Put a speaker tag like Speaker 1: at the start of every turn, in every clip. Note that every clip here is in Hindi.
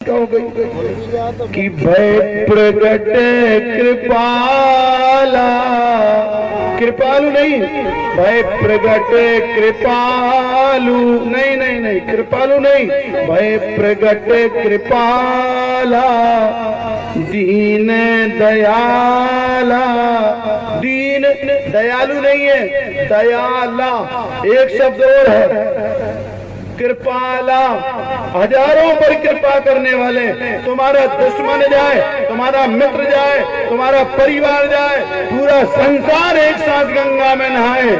Speaker 1: हो गई कि भय प्रगट कृपाला, कृपालु नहीं, भय प्रगट कृपालु नहीं, नहीं नहीं, कृपालु नहीं, भय प्रगट कृपाला, दीन दयाला, दीन दयालु नहीं है, दयाला एक शब्द और है, कृपाला हजारों पर कृपा करने वाले। तुम्हारा दुश्मन जाए, तुम्हारा मित्र जाए, तुम्हारा परिवार जाए, पूरा संसार एक साथ गंगा में नहाए,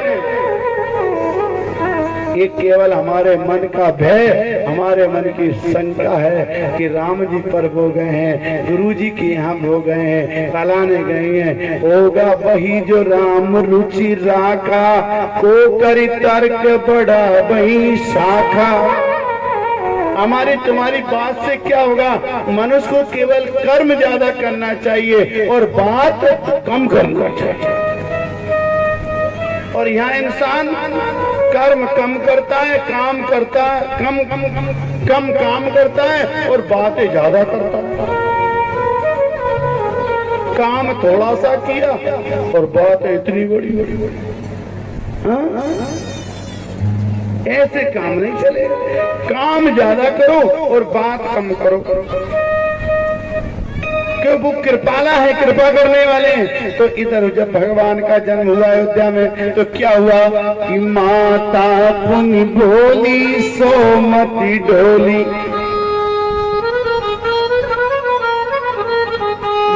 Speaker 1: ये केवल हमारे मन का भय, हमारे मन की शंका है कि राम जी पर हो गए हैं, गुरु जी के यहाँ हो गए हैं, फलाने गए हैं, होगा वही जो राम रुचि राखा, को करी तर्क बड़ा वही शाखा। हमारी तुम्हारी बात से क्या होगा? मनुष्य को केवल कर्म ज्यादा करना चाहिए और बात कम करना चाहिए। और यहाँ इंसान कर्म कम करता है, काम करता है, कम काम करता है और बातें ज्यादा करता है। काम थोड़ा सा किया और बातें इतनी बड़ी बड़ी। ऐसे काम नहीं चलेगा, काम ज्यादा करो और बात कम करो। क्यों? वो कृपाला है, कृपा करने वाले हैं। तो इधर जब भगवान का जन्म हुआ अयोध्या में तो क्या हुआ कि माता पुनि बोली सोमति डोली,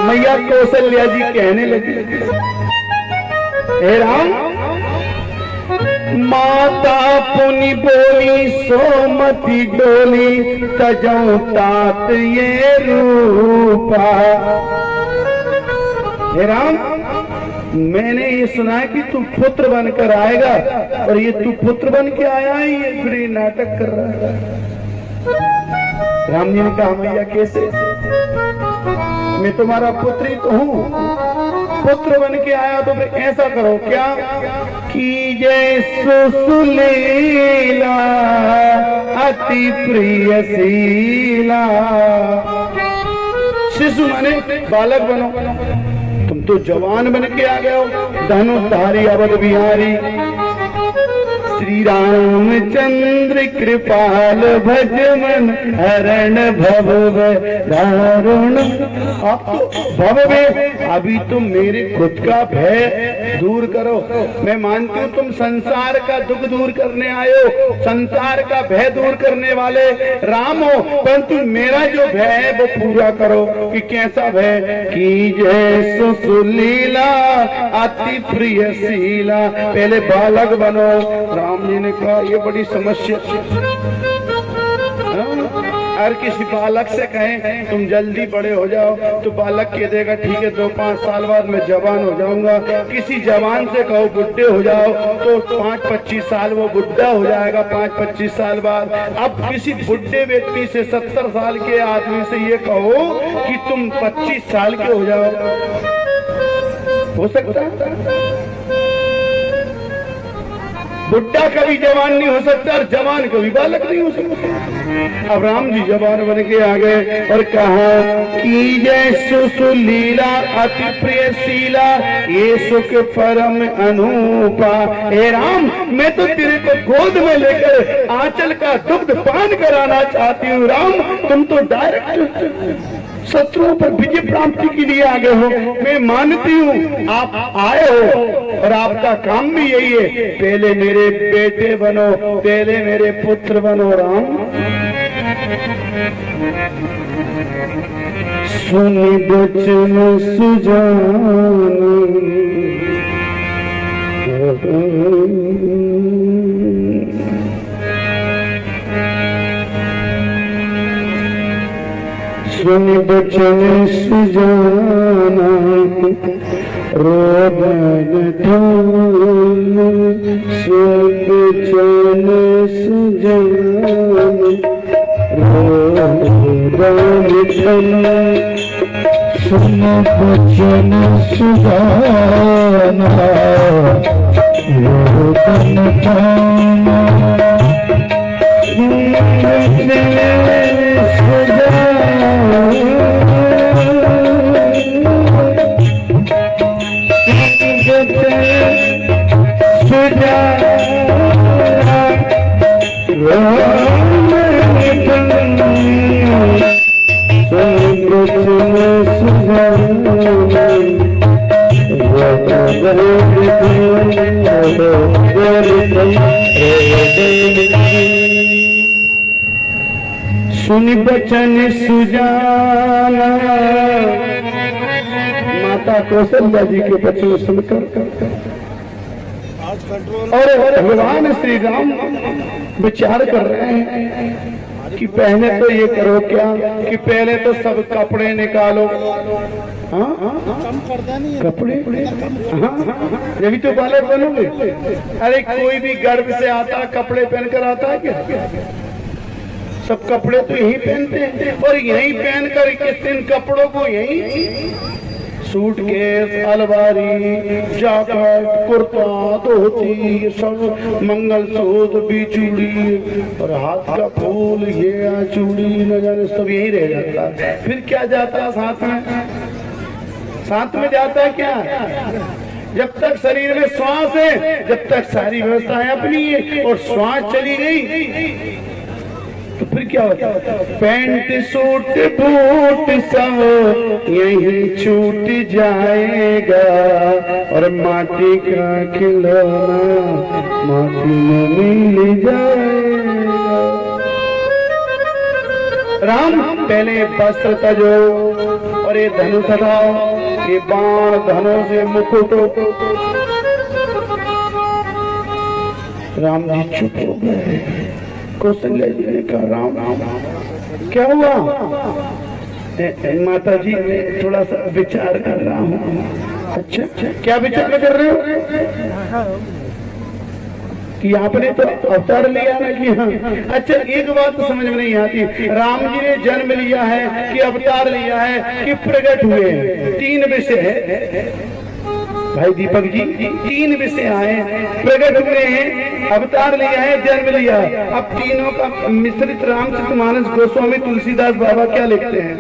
Speaker 1: मैया कौशल्या जी कहने लगी, हे राम, माता पुनि बोली सोमति डोली, तजऊ तात ये रूपा। हे राम, मैंने ये सुना है कि तू पुत्र बनकर आएगा और ये तू पुत्र बन के आया है, ये बड़ी नाटक कर रहा है। राम जी ने कहा, मैया कैसे? मैं तुम्हारा पुत्र ही तो हूँ, पुत्र बन के आया तो फिर ऐसा करो क्या कि जैसो सुलीला अति प्रिय शीला। शिशु माने बालक बनो, तुम तो जवान बन के आ गए हो, धनुषधारी अवध बिहारी श्री रामचंद्र कृपाल भजमन हरण भव दारुण। आप तो भव में अभी तुम मेरे खुद का भय दूर करो। मैं मानती हूँ तुम संसार का दुख दूर करने आए हो, संसार का भय दूर करने वाले राम हो, परंतु मेरा जो भय है वो पूरा करो। कि कैसा भय? कि जैसो सुलीला अति प्रिय शीला, पहले बालक बनो। राम जी ने कहा ये बड़ी समस्या। हर किसी बालक से कहें तुम जल्दी बड़े हो जाओ तो बालक कह देगा ठीक है 2-5 साल बाद मैं जवान हो जाऊंगा। किसी जवान से कहो बुढ़े हो जाओ तो 5-25 साल वो बुढ़ा हो जाएगा 5-25 साल बाद। अब किसी बुढ़े व्यक्ति से 70 साल के आदमी से ये कहो कि तुम 25 साल के हो जाओ, हो सकता है? बुढ़ा कभी जवान नहीं हो सकता और जवान कभी बालक नहीं हो सकता। अब राम जी जवान बन के आ गए और कहा कि जैसो सुलीला अति प्रिय शीला, ये सुख परम अनूपा। हे राम, मैं तो तेरे को गोद में लेकर आंचल का दुग्ध पान कराना चाहती हूँ। राम, तुम तो डायरेक्ट शत्रुओं पर विजय प्राप्ति के लिए आगे हो। मैं मानती हूँ आप आए हो और आपका काम भी यही है, पहले मेरे बेटे बनो, पहले मेरे पुत्र बनो। राम सुनि बचन सुजान, सुनि बचन सुजाना, रोदन धन सुनि बचन सुजाना, रोदन धन सुनि बचन सुजाना, रोदन धन सुनि बचन सुजाना। सुन बचन सुजाना, माता कौशल्या जी के बचन सुनकर और भगवान श्री राम विचार कर रहे हैं कि पहले तो ये करो क्या कि पहले तो सब कपड़े निकालो। कपड़े यही तो बालक बनोगे। अरे कोई भी गर्भ से आता है कपड़े पहनकर आता है क्या? सब कपड़े तो यही पहनते हैं और यही पहनकर इन कपड़ों को यही सूटकेस, अलमारी, जैकेट, कुर्ता, धोती, सब मंगलसूत्र, बिचूड़ी और हाथ का फूल, ये चूड़ी न जाने सब यही रह जाता है। फिर क्या जाता है साथ में? साथ में जाता है क्या? जब तक शरीर में श्वास है, जब तक सारी व्यवस्थाएं अपनी है और श्वास चली गई तो फिर क्या होता है? पैंट सूट बूट सब यही छूट जाएगा और माटी का खिलौना माटी में मिल जाएगा। राम पहले वस्त्र तजो और ये धनुष हटाओ, ये बाण धनुष से मुकुट। राम जी चुप हो गए। कौशल्या जी ने कहा राम राम क्या हुआ? माता जी मैं थोड़ा सा विचार कर रहा हूँ। अच्छा क्या विचार कर रहे हो? कि आपने तो अवतार लिया ना कि हाँ। अच्छा एक बात तो समझ में नहीं आती, राम जी ने जन्म लिया है कि अवतार लिया है कि प्रकट हुए हैं? तीन विषय है भाई दीपक जी, तीन विषय आए, प्रकट हुए हैं, अवतार लिया है, जन्म लिया है। अब तीनों का मिश्रित रामचरितमानस गोस्वामी तुलसीदास बाबा क्या लिखते हैं?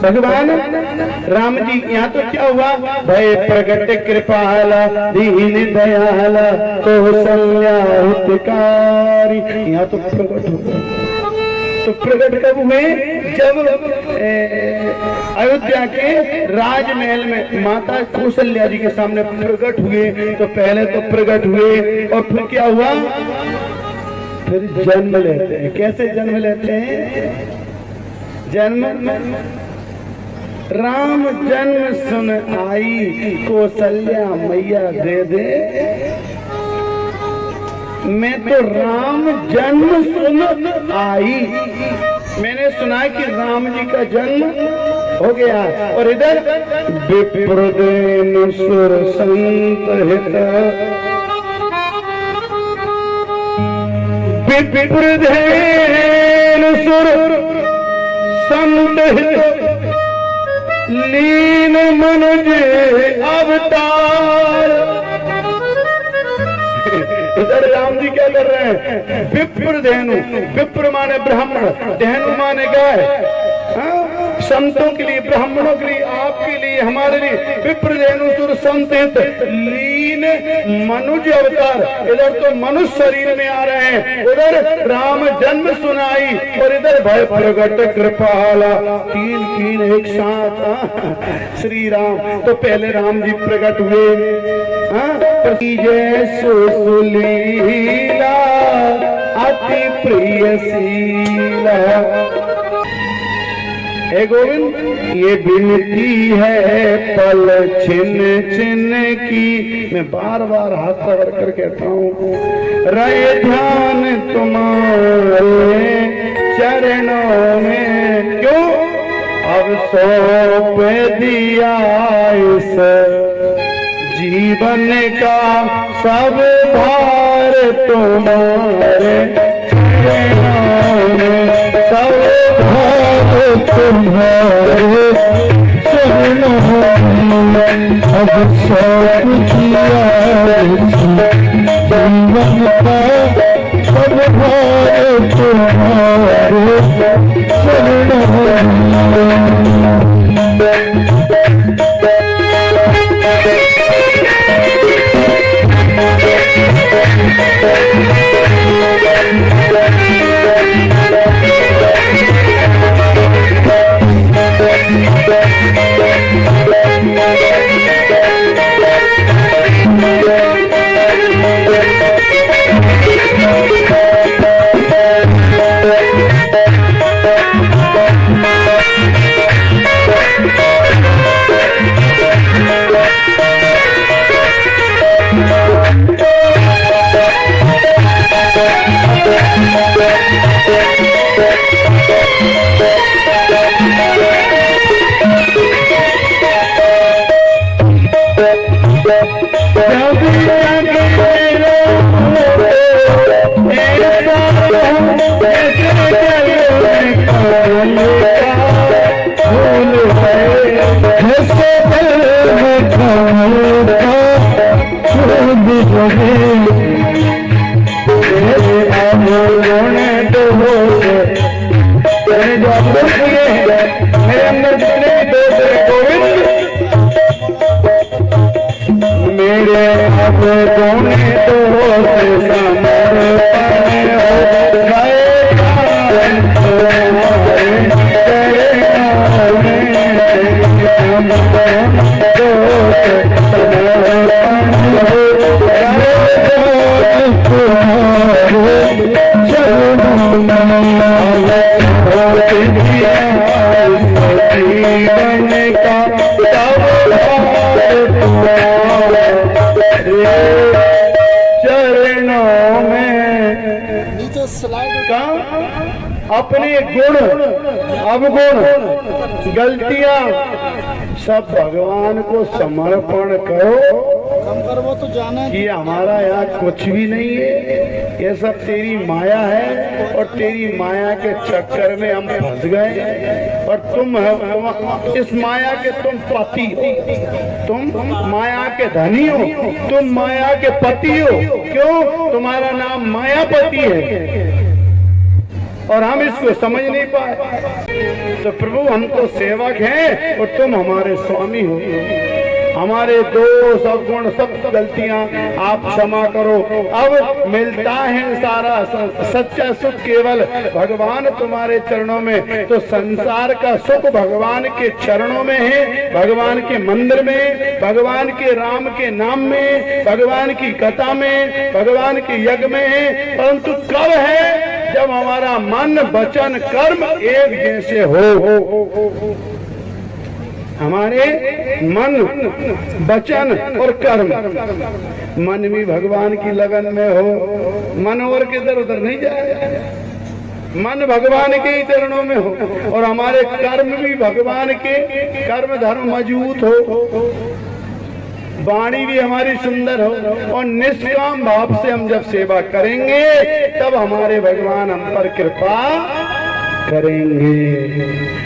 Speaker 1: भगवान राम जी यहाँ तो क्या हुआ? भय प्रगट कृपाला दीन दयाला कौशल्या हितकारी, यहाँ तो प्रकट हुआ। तो प्रकट कब हुए? जब अयोध्या के राजमहल में माता कौशल्या जी के सामने प्रकट हुए। तो पहले तो प्रकट हुए और फिर क्या हुआ? फिर जन्म लेते हैं। कैसे जन्म लेते हैं? जन्म राम जन्म सुन आई कौशल्या मैया दे दे। मैं तो राम जन्म सुन आई, मैंने सुना कि राम जी का जन्म हो गया। और इधर विप्रदेन सुर संत हित, विप्रदेन सुर संत हित लीन मनुज अवतार। इधर राम जी क्या कर रहे हैं? विप्र धेनु, विप्र माने ब्राह्मण, धेनु माने गाय। संतों के लिए, ब्राह्मणों के लिए, आपके लिए, हमारे लिए विप्र धेनु सुर संत लीन मनुज अवतार। इधर तो मनुष्य शरीर में आ रहे हैं, उधर राम जन्म सुनाई और इधर भय प्रगट कृपाला। तीन तीन एक साथ श्री राम। तो पहले राम जी प्रकट हुए, जय सुलीला अति प्रिय शीला। हे गोविंद ये विनती है पल छिन्न छिन्न की। मैं बार बार हाथ पकड़ कर कहता हूँ, रहे ध्यान तुम्हारे चरणों में। क्यों? अब सौंप दिया इस जीवन का सब भार तुम्हारे चरणों में, सब भार तुम्हारे चरणों में। अब सौंप दिया जीवन का सब भार तुम्हारे चरणों में। मेरे अंदर जितने भी दोस्त हैं गोविंद मेरे अब कोने तो से समर्पण हो गए चरणों में अपने गुण अवगुण गलतियां सब भगवान को समर्पण करो।
Speaker 2: वो तो जाना
Speaker 1: कि हमारा यहाँ कुछ भी नहीं है, ये सब तेरी माया है और तेरी माया के चक्कर में हम फंस गए और तुम इस माया के तुम पति हो, तुम माया के धनी हो, तुम माया के पति हो। क्यों? तुम्हारा नाम मायापति है और हम इसको समझ नहीं पाए। तो प्रभु हम तो सेवक हैं और तुम हमारे स्वामी हो। हमारे दोष अवगुण सब गलतियां आप क्षमा करो। अब मिलता है सारा सच्चा सुख केवल भगवान तुम्हारे चरणों में। तो संसार का सुख भगवान के चरणों में है, भगवान के मंदिर में, भगवान के राम के नाम में, भगवान की कथा में, भगवान के यज्ञ में है। परंतु कब है? जब हमारा मन वचन कर्म एक जैसे हो। हमारे मन वचन और कर्म, मन भी भगवान की लगन में हो, मन और के इधर उधर नहीं जाए, मन भगवान के ही चरणों में हो और हमारे कर्म भी भगवान के कर्म धर्म मजबूत हो, वाणी भी हमारी सुंदर हो और निष्काम भाव से हम जब सेवा करेंगे तब हमारे भगवान हम पर कृपा करेंगे।